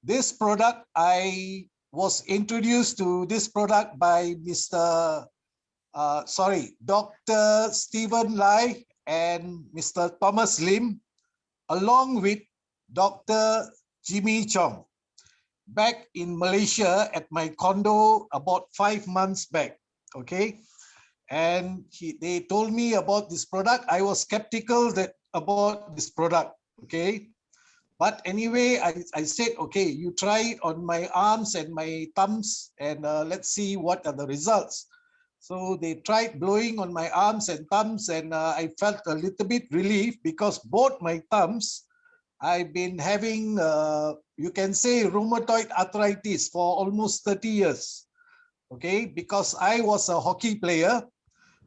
This product, I was introduced to this product by Dr. Stephen Lai and Mr. Thomas Lim, along with Dr. Jimmy Chong, back in Malaysia at my condo about 5 months back. Okay. And they told me about this product. I was skeptical about this product. Okay. But anyway, I said, okay, you try it on my arms and my thumbs and let's see what are the results. So they tried blowing on my arms and thumbs, and I felt a little bit relief because both my thumbs, I've been having, you can say, rheumatoid arthritis for almost 30 years. Okay, because I was a hockey player.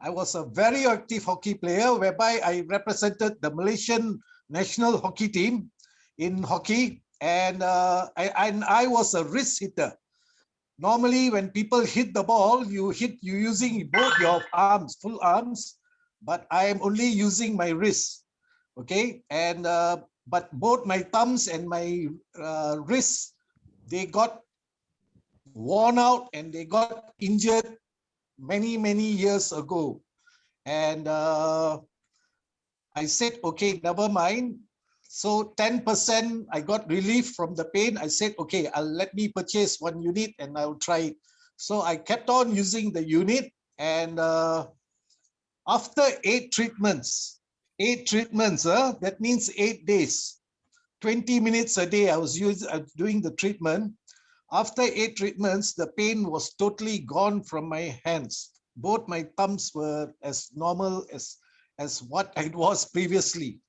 I was a very active hockey player whereby I represented the Malaysian national hockey team in hockey, and I was a wrist hitter. Normally, when people hit the ball, you using both your arms, full arms, but I am only using my wrist. Okay, and but both my thumbs and my wrists, they got worn out and they got injured many years ago. And I said, okay, never mind. So 10% I got relief from the pain. I said, okay, let me purchase one unit and I'll try it. So I kept on using the unit, and after 8 treatments, that means 8 days, 20 minutes a day I was doing the treatment. After 8 treatments, the pain was totally gone from my hands. Both my thumbs were as normal as what it was previously.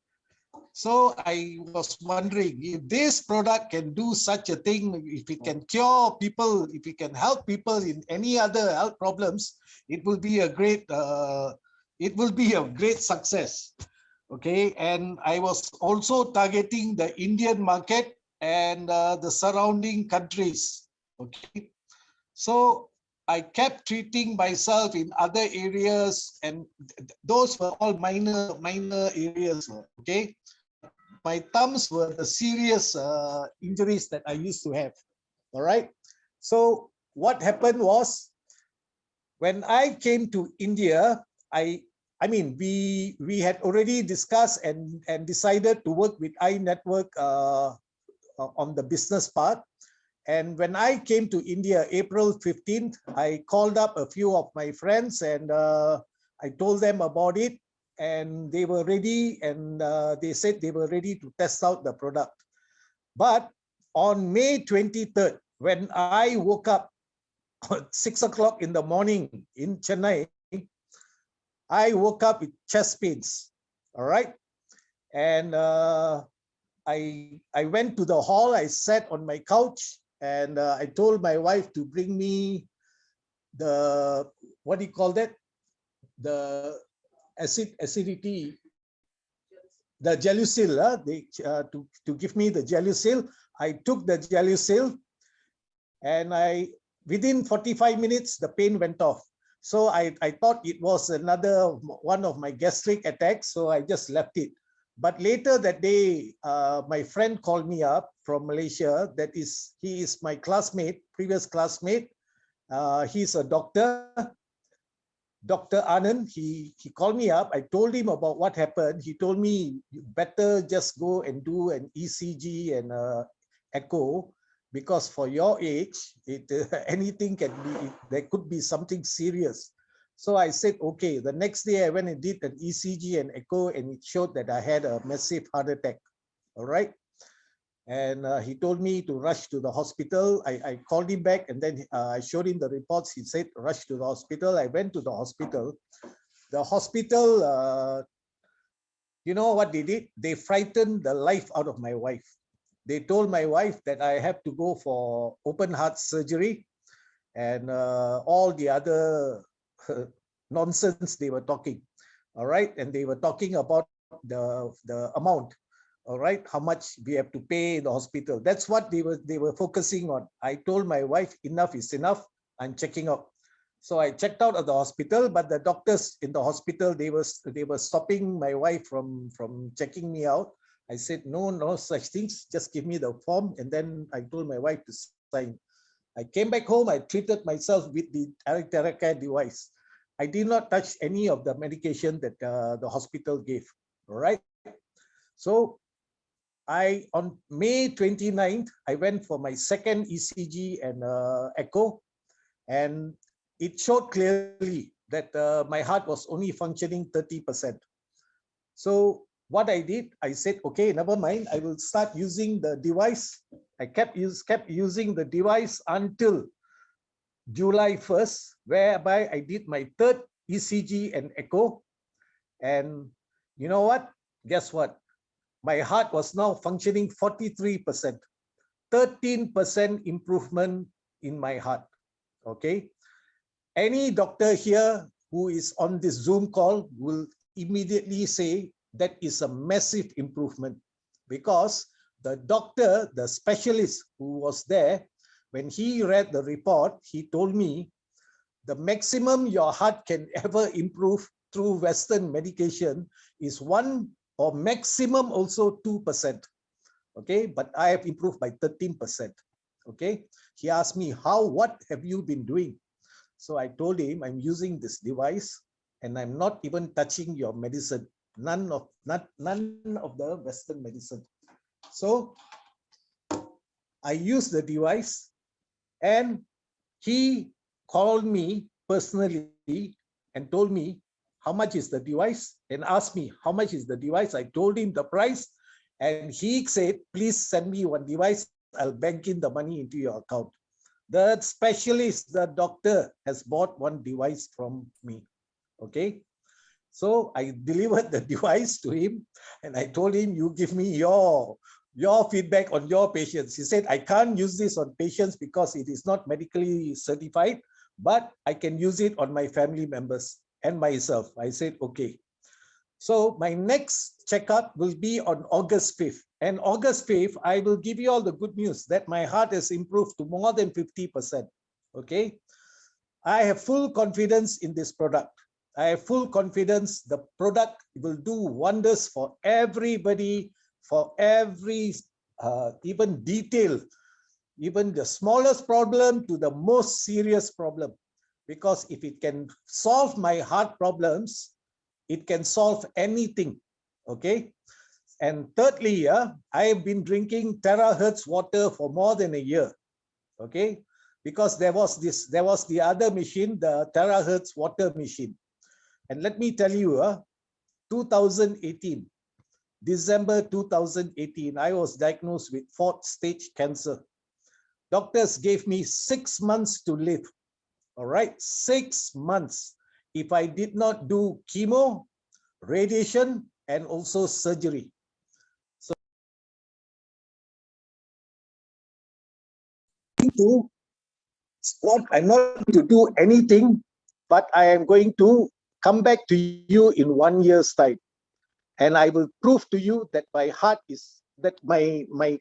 So I was wondering if this product can do such a thing, if it can cure people, if it can help people in any other health problems, it will be a great success. Okay, and I was also targeting the Indian market and the surrounding countries. Okay, so I kept treating myself in other areas, and those were all minor areas. Okay, my thumbs were the serious injuries that I used to have. All right. So what happened was, when I came to India, I mean, we had already discussed and decided to work with iNetwork on the business part. And when I came to India, April 15th, I called up a few of my friends and I told them about it, and they were ready, and they said they were ready to test out the product. But on May 23rd, when I woke up at 6 o'clock in the morning in Chennai, I woke up with chest pains. All right. And I went to the hall, I sat on my couch, and I told my wife to bring me the, what do you call that? The acidity, the Gelusil, to give me the Gelusil. I took the Gelusil, and within 45 minutes, the pain went off. So I thought it was another one of my gastric attacks, so I just left it. But later that day, my friend called me up from Malaysia. He is my classmate, previous classmate. He's a doctor, Dr. Anand. He called me up. I told him about what happened. He told me, you better just go and do an ECG and echo, because for your age, anything can be, there could be something serious. So I said, okay. The next day I went and did an ECG and echo, and it showed that I had a massive heart attack. All right. And he told me to rush to the hospital. I called him back, and then I showed him the reports. He said, rush to the hospital. I went to the hospital. The hospital, you know what they did? They frightened the life out of my wife. They told my wife that I have to go for open heart surgery, and all the other nonsense they were talking. All right. And they were talking about the amount. All right, how much we have to pay in the hospital. That's what they were focusing on. I told my wife, enough is enough. I'm checking out. So I checked out of the hospital, but the doctors in the hospital, they were stopping my wife from checking me out. I said, no, no such things. Just give me the form. And then I told my wife to sign. I came back home. I treated myself with the Theracare device. I did not touch any of the medication that the hospital gave. All right. So on May 29th, I went for my second ECG and echo, and it showed clearly that my heart was only functioning 30%. So what I did, I said, okay, never mind. I will start using the device. I kept using the device until July 1st, whereby I did my third ECG and echo. And you know what? Guess what? My heart was now functioning 43%, 13% improvement in my heart. Okay. Any doctor here who is on this Zoom call will immediately say that is a massive improvement, because the doctor, the specialist who was there, when he read the report, he told me the maximum your heart can ever improve through Western medication is 1 or maximum also 2%. Okay, but I have improved by 13%. Okay, he asked me, what have you been doing? So I told him, I'm using this device and I'm not even touching your medicine, none of the Western medicine. So I used the device, and he called me personally and told me how much is the device, and asked me how much is the device. I told him the price, and he said, please send me one device. I'll bank in the money into your account. The specialist, the doctor, has bought one device from me. Okay. So I delivered the device to him, and I told him, you give me your feedback on your patients. He said, I can't use this on patients because it is not medically certified, but I can use it on my family members and myself. I said, okay. So my next checkup will be on August 5th. And August 5th, I will give you all the good news that my heart has improved to more than 50%. Okay. I have full confidence in this product. I have full confidence the product will do wonders for everybody, for every even detail, even the smallest problem to the most serious problem. Because if it can solve my heart problems, it can solve anything. Okay. And thirdly, I have been drinking terahertz water for more than a year. Okay. Because there was the other machine, the terahertz water machine. And let me tell you, 2018, December 2018, I was diagnosed with 4th stage cancer. Doctors gave me 6 months to live. All right, 6 months. If I did not do chemo, radiation, and also surgery. So I'm not going to do anything, but I am going to come back to you in 1 year's time. And I will prove to you that my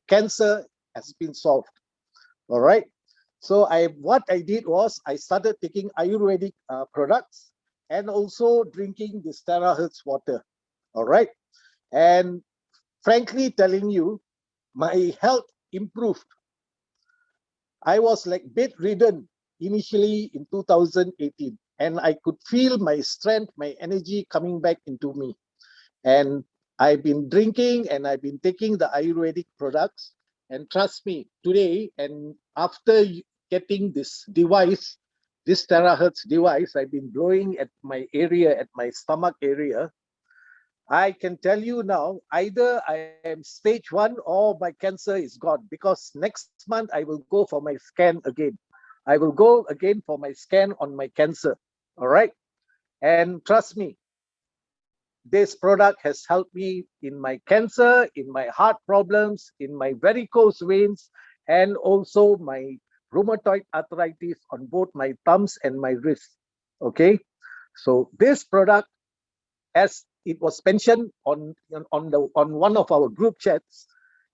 cancer has been solved. All right. So what I did was I started taking Ayurvedic products and also drinking this terahertz water. All right. And frankly telling you, my health improved. I was like bedridden initially in 2018, and I could feel my strength, my energy coming back into me. And I've been drinking and I've been taking the Ayurvedic products. And trust me, today, and after getting this device, this terahertz device, I've been blowing at my area, at my stomach area. I can tell you now, either I am stage 1 or my cancer is gone, because next month I will go for my scan again. I will go again for my scan on my cancer. All right. And trust me, this product has helped me in my cancer, in my heart problems, in my varicose veins, and also my rheumatoid arthritis on both my thumbs and my wrists. Okay. So this product, as it was mentioned on one of our group chats,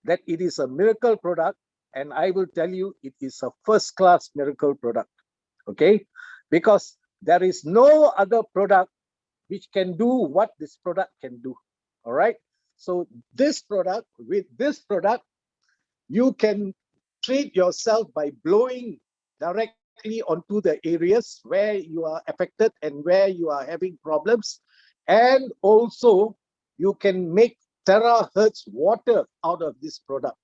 that it is a miracle product, and I will tell you it is a first class miracle product. Okay. Because there is no other product which can do what this product can do. All right. So with this product, you can treat yourself by blowing directly onto the areas where you are affected and where you are having problems. And also, you can make terahertz water out of this product.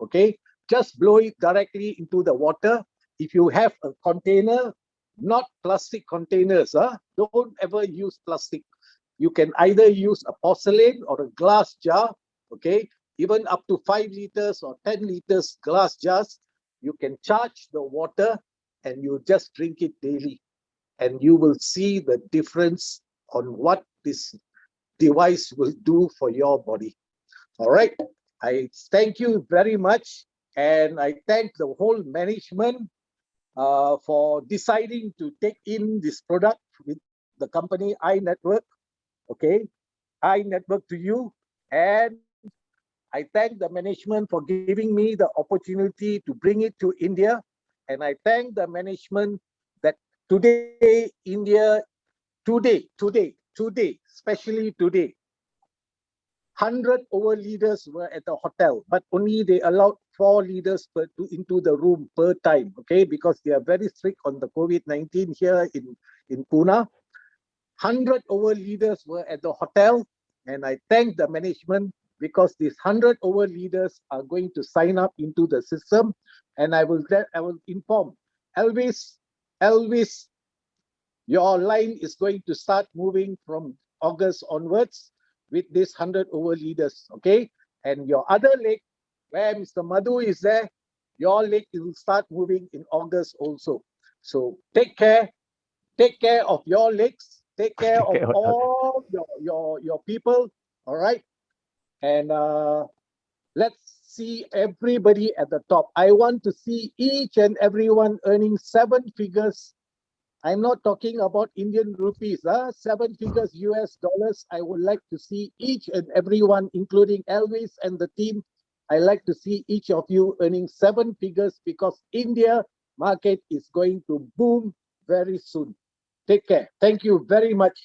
Okay, just blow it directly into the water. If you have a container, not plastic containers, don't ever use plastic. You can either use a porcelain or a glass jar. Okay, even up to 5 liters or 10 liters glass jars. You can charge the water and you just drink it daily, and you will see the difference on what this device will do for your body. All right. I thank you very much. And I thank the whole management for deciding to take in this product with the company iNetwork. Okay. iNetwork to you. And I thank the management for giving me the opportunity to bring it to India. And I thank the management that today, India, especially today, 100 over leaders were at the hotel, but only they allowed 4 leaders into the room per time, okay, because they are very strict on the COVID-19 here in Pune. 100 over leaders were at the hotel, and I thank the management because these 100 over leaders are going to sign up into the system, and I will inform Elvis, your line is going to start moving from August onwards with this 100 over leaders, okay? And your other leg, where Mr. Madhu is there, your leg will start moving in August also. So take care of your legs, take care of Okay. all your people, all right? And let's see everybody at the top. I want to see each and everyone earning 7 figures. I'm not talking about Indian rupees, 7 figures US dollars. I would like to see each and everyone, including Elvis and the team. I like to see each of you earning 7 figures because India market is going to boom very soon. Take care. Thank you very much.